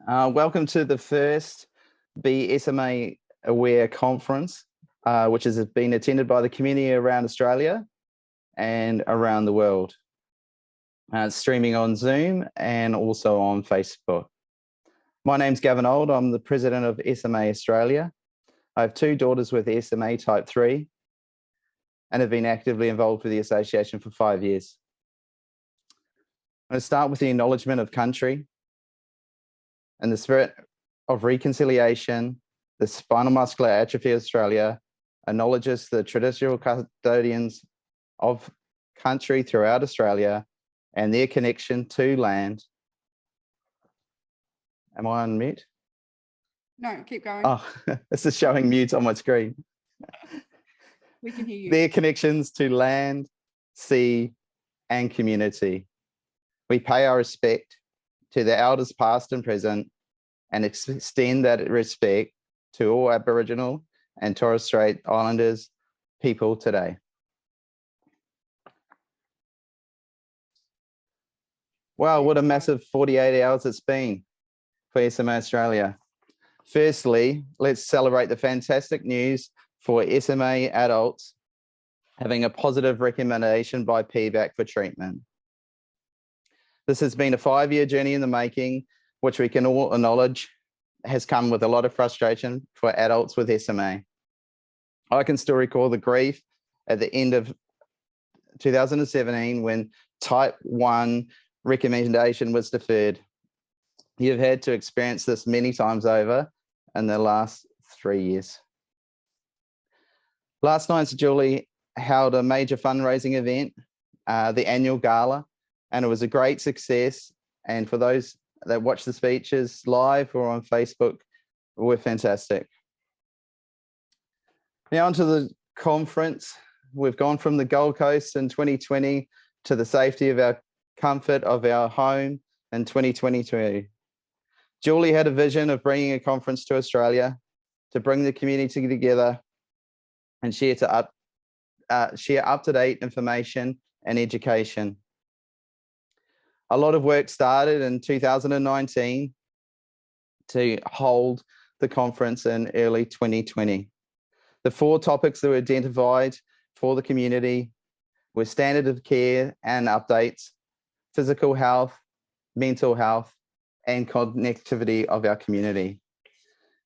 Welcome to the first Be SMA Aware conference, which has been attended by the community around Australia and around the world. It's streaming on Zoom and also on Facebook. My name's Gavin Old. I'm the president of SMA Australia. I have two daughters with SMA type 3 and have been actively involved with the association for 5 years. I'm going to start with the Acknowledgement of Country. In the spirit of reconciliation, the Spinal Muscular Atrophy Australia acknowledges the traditional custodians of country throughout Australia and their connection to land. Am I on mute? No, keep going. Oh, this is showing mute on my screen. We can hear you. Their connections to land, sea, and community. We pay our respect to the elders past and present and extend that respect to all Aboriginal and Torres Strait Islanders people today. Wow, what a massive 48 hours it's been for SMA Australia. Firstly, let's celebrate the fantastic news for SMA adults having a positive recommendation by PBAC for treatment. This has been a 5-year journey in the making, which we can all acknowledge has come with a lot of frustration for adults with SMA. I can still recall the grief at the end of 2017 when type 1 recommendation was deferred. You've had to experience this many times over in the last 3 years. Last night, Julie held a major fundraising event, the annual gala, and it was a great success. And for those that watch the speeches live or on Facebook, were fantastic. Now onto the conference. We've gone from the Gold Coast in 2020 to the safety of our comfort of our home in 2022. Julie had a vision of bringing a conference to Australia to bring the community together and share up-to-date information and education. A lot of work started in 2019 to hold the conference in early 2020. The 4 topics that were identified for the community were standard of care and updates, physical health, mental health, and connectivity of our community.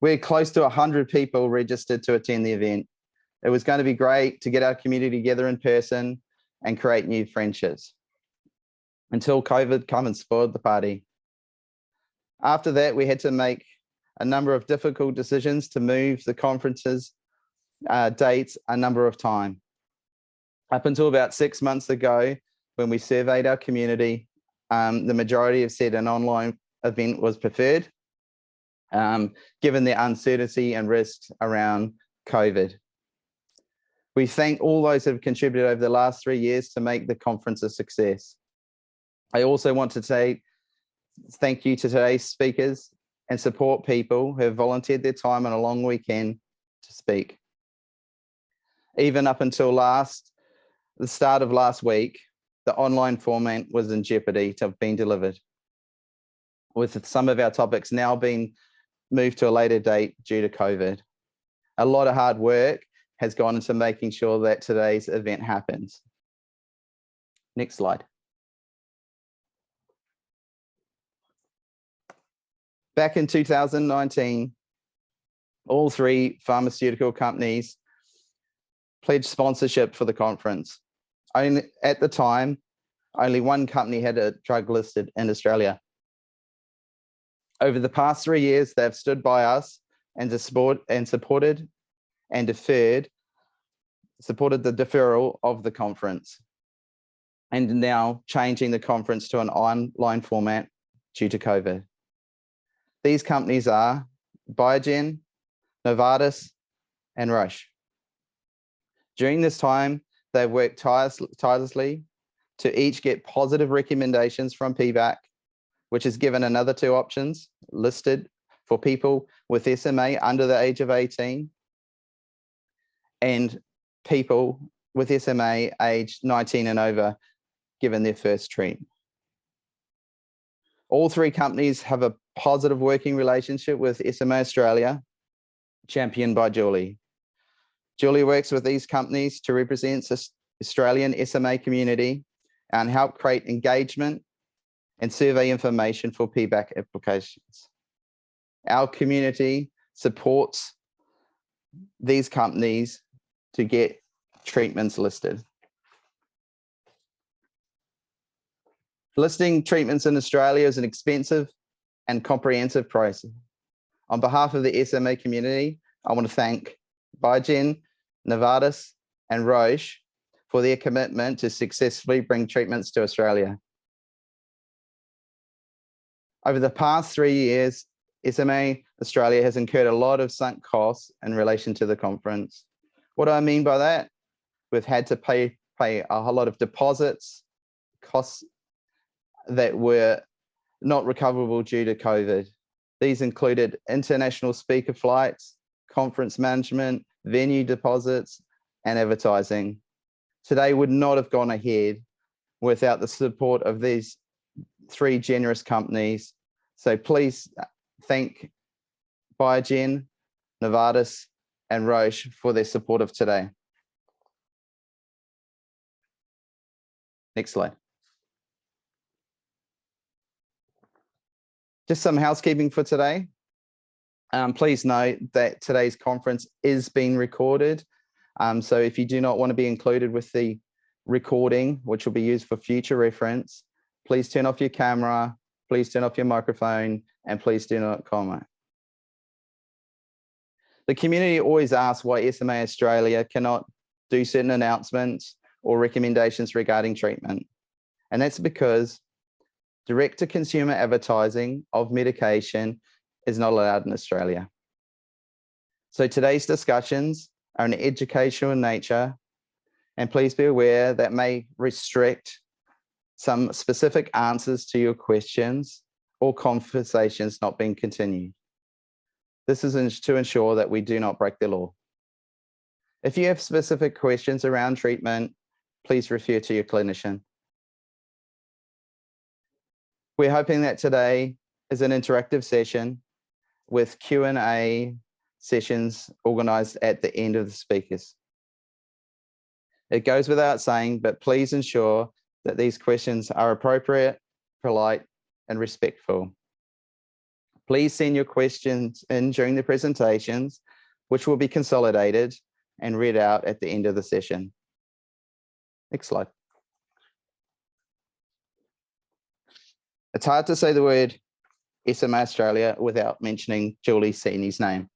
We're close to 100 people registered to attend the event. It was going to be great to get our community together in person and create new friendships, until COVID came and spoiled the party. After that, we had to make a number of difficult decisions to move the conference's dates a number of times. Up until about 6 months ago, when we surveyed our community, the majority have said an online event was preferred, given the uncertainty and risks around COVID. We thank all those who have contributed over the last 3 years to make the conference a success. I also want to say thank you to today's speakers and support people who have volunteered their time on a long weekend to speak. Even up until the start of last week, the online format was in jeopardy to have been delivered, with some of our topics now being moved to a later date due to COVID. A lot of hard work has gone into making sure that today's event happens. Next slide. Back in 2019, all 3 pharmaceutical companies pledged sponsorship for the conference. At the time, only 1 company had a drug listed in Australia. Over the past 3 years, they've stood by us and supported the deferral of the conference, and now changing the conference to an online format due to COVID. These companies are Biogen, Novartis, and Roche. During this time, they've worked tirelessly to each get positive recommendations from PBAC, which has given another 2 options listed for people with SMA under the age of 18 and people with SMA aged 19 and over given their first treatment. All three companies have a positive working relationship with SMA Australia, championed by Julie. Julie works with these companies to represent the Australian SMA community and help create engagement and survey information for PBAC applications. Our community supports these companies to get treatments listed. Listing treatments in Australia is an expensive and comprehensive process. On behalf of the SMA community, I want to thank Biogen, Novartis, and Roche for their commitment to successfully bring treatments to Australia. Over the past 3 years, SMA Australia has incurred a lot of sunk costs in relation to the conference. What do I mean by that? We've had to pay a whole lot of deposits, costs that were not recoverable due to COVID. These included international speaker flights, conference management, venue deposits, and advertising. Today would not have gone ahead without the support of these three generous companies. So please thank Biogen, Novartis, and Roche for their support of today. Next slide. Just some housekeeping for today. Please note that today's conference is being recorded. So if you do not want to be included with the recording, which will be used for future reference, please turn off your camera, please turn off your microphone, and please do not comment. The community always asks why SMA Australia cannot do certain announcements or recommendations regarding treatment. And that's because direct-to-consumer advertising of medication is not allowed in Australia. So today's discussions are in educational nature, and please be aware that may restrict some specific answers to your questions or conversations not being continued. This is to ensure that we do not break the law. If you have specific questions around treatment, please refer to your clinician. We're hoping that today is an interactive session with Q&A sessions organized at the end of the speakers. It goes without saying, but please ensure that these questions are appropriate, polite, and respectful. Please send your questions in during the presentations, which will be consolidated and read out at the end of the session. Next slide. It's hard to say the word SMA Australia without mentioning Julie Seni's name.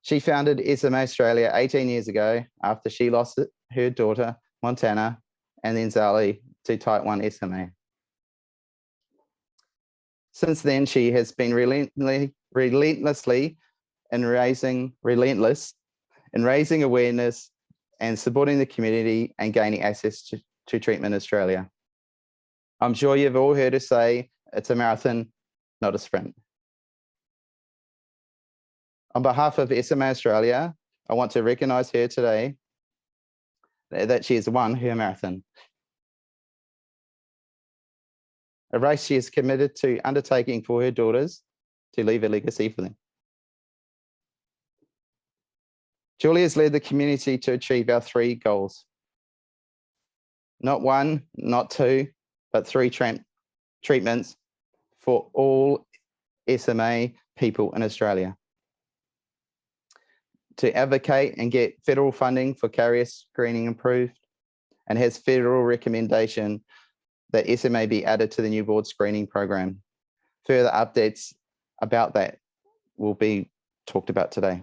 She founded SMA Australia 18 years ago after she lost her daughter, Montana, and then Zali to type 1 SMA. Since then, she has been relentless in raising awareness and supporting the community and gaining access to treatment in Australia. I'm sure you've all heard her say, it's a marathon, not a sprint. On behalf of SMA Australia, I want to recognise her today that she has won her marathon. A race she is committed to undertaking for her daughters to leave a legacy for them. Julie has led the community to achieve our 3 goals. Not 1, not 2, but 3 treatments for all SMA people in Australia. To advocate and get federal funding for carrier screening improved, and has federal recommendation that SMA be added to the newborn screening program. Further updates about that will be talked about today.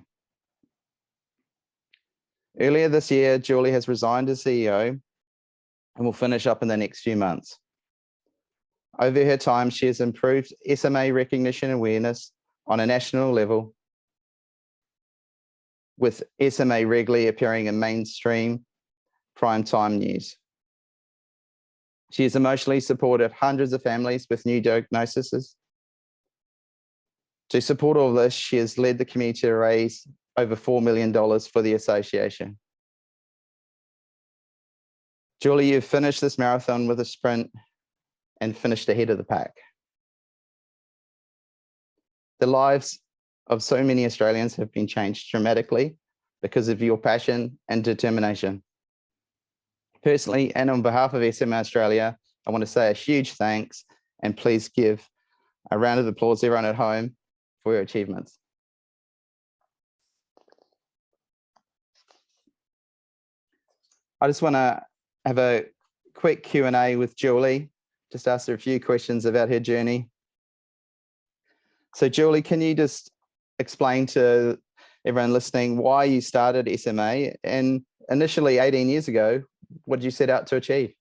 Earlier this year, Julie has resigned as CEO and will finish up in the next few months. Over her time, she has improved SMA recognition and awareness on a national level, with SMA regularly appearing in mainstream primetime news. She has emotionally supported hundreds of families with new diagnoses. To support all this, she has led the community to raise over $4 million for the association. Julie, you've finished this marathon with a sprint and finished ahead of the pack. The lives of so many Australians have been changed dramatically because of your passion and determination. Personally, and on behalf of SMA Australia, I want to say a huge thanks, and please give a round of applause to everyone at home for your achievements. I just want to have a quick Q&A with Julie, just ask her a few questions about her journey. So Julie, can you just explain to everyone listening why you started SMA, and initially 18 years ago, what did you set out to achieve?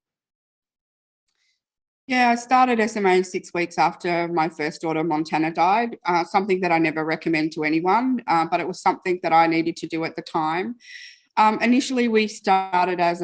Yeah, I started SMA 6 weeks after my first daughter, Montana, died, something that I never recommend to anyone, but it was something that I needed to do at the time. Initially, we started as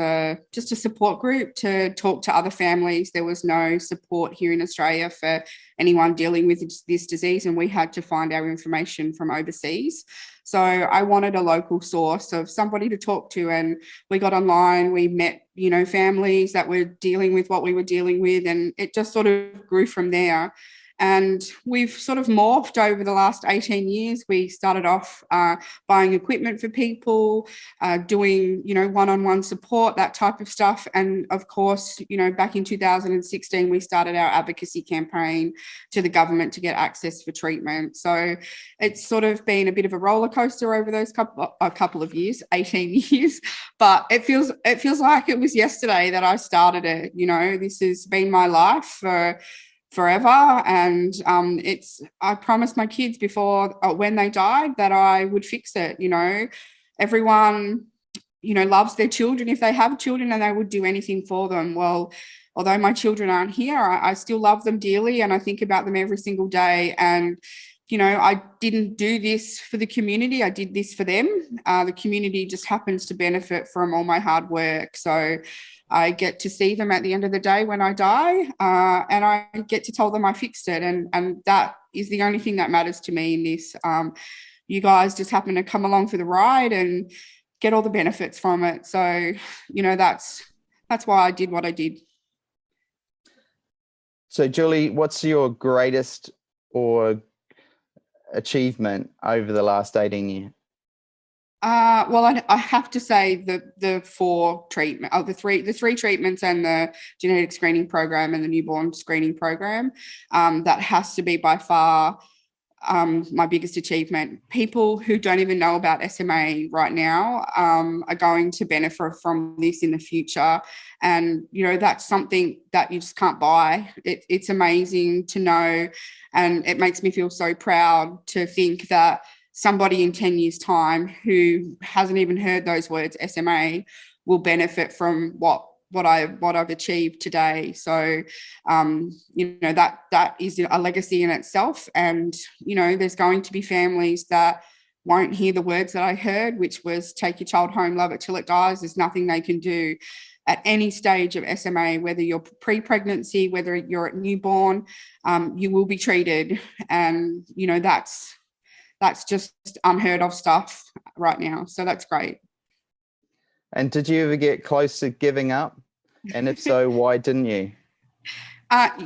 just a support group to talk to other families. There was no support here in Australia for anyone dealing with this disease, and we had to find our information from overseas. So I wanted a local source of somebody to talk to, and we got online. We met, families that were dealing with what we were dealing with, and it just sort of grew from there. And we've sort of morphed over the last 18 years. We started off buying equipment for people, doing, one-on-one support, that type of stuff. And of course, back in 2016, we started our advocacy campaign to the government to get access for treatment. So it's sort of been a bit of a roller coaster over those couple of years, 18 years. But it feels like it was yesterday that I started it. This has been my life for forever, and I promised my kids before when they died that I would fix it. Everyone loves their children if they have children, and they would do anything for them. Well, although my children aren't here, I still love them dearly, and I think about them every single day. And I didn't do this for the community, I did this for them. The community just happens to benefit from all my hard work. So I get to see them at the end of the day when I die, and I get to tell them I fixed it. And that is the only thing that matters to me in this. You guys just happen to come along for the ride and get all the benefits from it. So, that's why I did what I did. So Julie, what's your greatest or achievement over the last 18 years? Well, I have to say the three treatments and the genetic screening program and the newborn screening program, that has to be by far my biggest achievement. People who don't even know about SMA right now are going to benefit from this in the future. And, that's something that you just can't buy. It's amazing to know. And it makes me feel so proud to think that somebody in 10 years' time who hasn't even heard those words, SMA, will benefit from what I've achieved today. So, that is a legacy in itself. And, there's going to be families that won't hear the words that I heard, which was take your child home, love it till it dies. There's nothing they can do at any stage of SMA, whether you're pre-pregnancy, whether you're at newborn, you will be treated. And, that's just unheard of stuff right now. So that's great. And did you ever get close to giving up? And if so, why didn't you?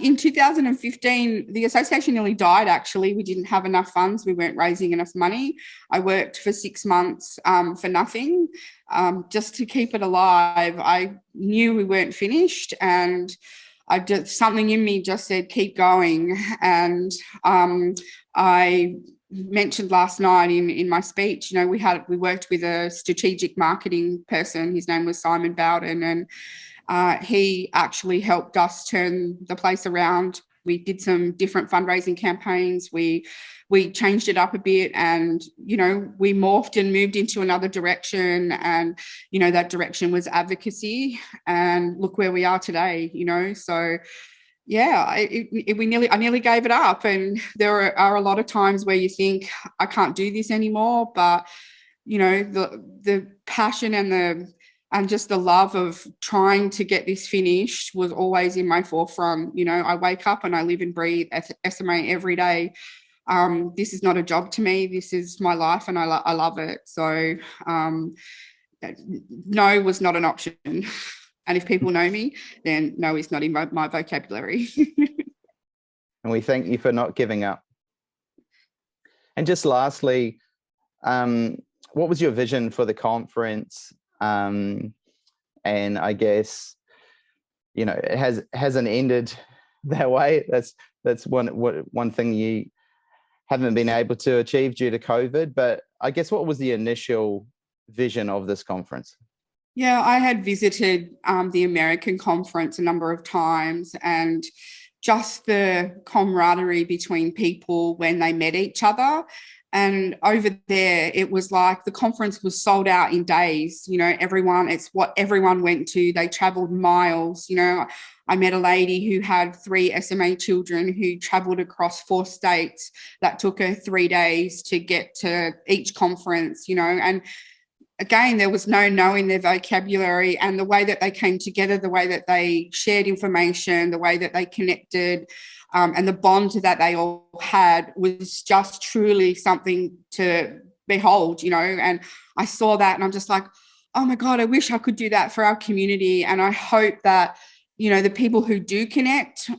In 2015, the association nearly died, actually. We didn't have enough funds. We weren't raising enough money. I worked for 6 months for nothing, just to keep it alive. I knew we weren't finished, and something in me just said, keep going. And I mentioned last night in my speech, we worked with a strategic marketing person. His name was Simon Bowden, and he actually helped us turn the place around. We did some different fundraising campaigns. We changed it up a bit, and, we morphed and moved into another direction. And, that direction was advocacy. And look where we are today, So, yeah, I nearly gave it up. And there are a lot of times where you think, I can't do this anymore. But, the passion and just the love of trying to get this finished was always in my forefront. I wake up and I live and breathe SMA every day. This is not a job to me. This is my life, and I love it. So no was not an option And if people know me, then no is not in my vocabulary. And we thank you for not giving up. And just lastly, what was your vision for the conference? And I guess, you know, it hasn't ended that way. That's one thing you haven't been able to achieve due to COVID. But I guess, what was the initial vision of this conference? Yeah, I had visited the American conference a number of times, and just the camaraderie between people when they met each other. And over there, it was like the conference was sold out in days. You know, it's what everyone went to. They traveled miles. You know, I met a lady who had 3 SMA children who traveled across 4 states. That took her 3 days to get to each conference, you know, and again, there was no knowing their vocabulary, and the way that they came together, the way that they shared information, the way that they connected, and the bond that they all had was just truly something to behold, you know. And I saw that and I'm just like, oh my God, I wish I could do that for our community. And I hope that, you know, the people who do connect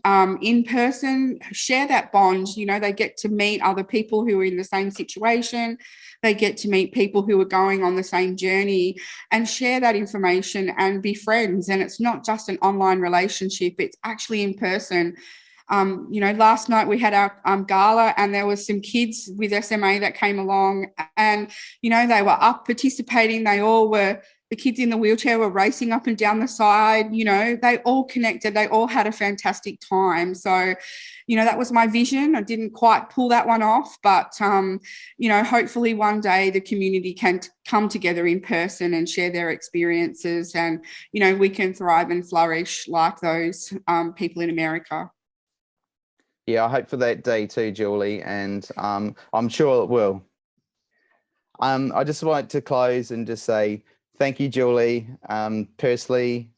in person share that bond. You know, they get to meet other people who are in the same situation. They get to meet people who are going on the same journey and share that information and be friends. And it's not just an online relationship, it's actually in person. You know, last night we had our gala, and there was some kids with SMA that came along, and, you know, they were up participating. The kids in the wheelchair were racing up and down the side. You know, they all connected. They all had a fantastic time. So, you know, that was my vision. I didn't quite pull that one off, but, you know, hopefully one day the community can come together in person and share their experiences, and, you know, we can thrive and flourish like those people in America. Yeah, I hope for that day too, Julie, and I'm sure it will. I just like to close and just say thank you, Julie, personally,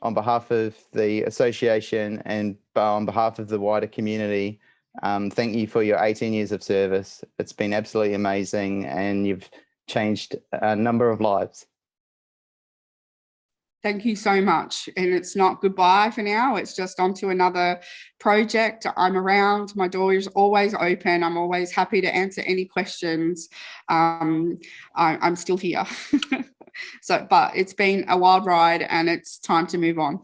on behalf of the association and on behalf of the wider community. Thank you for your 18 years of service. It's been absolutely amazing, and you've changed a number of lives. Thank you so much. And it's not goodbye for now. It's just on to another project. I'm around. My door is always open. I'm always happy to answer any questions. I'm still here. But it's been a wild ride, and it's time to move on.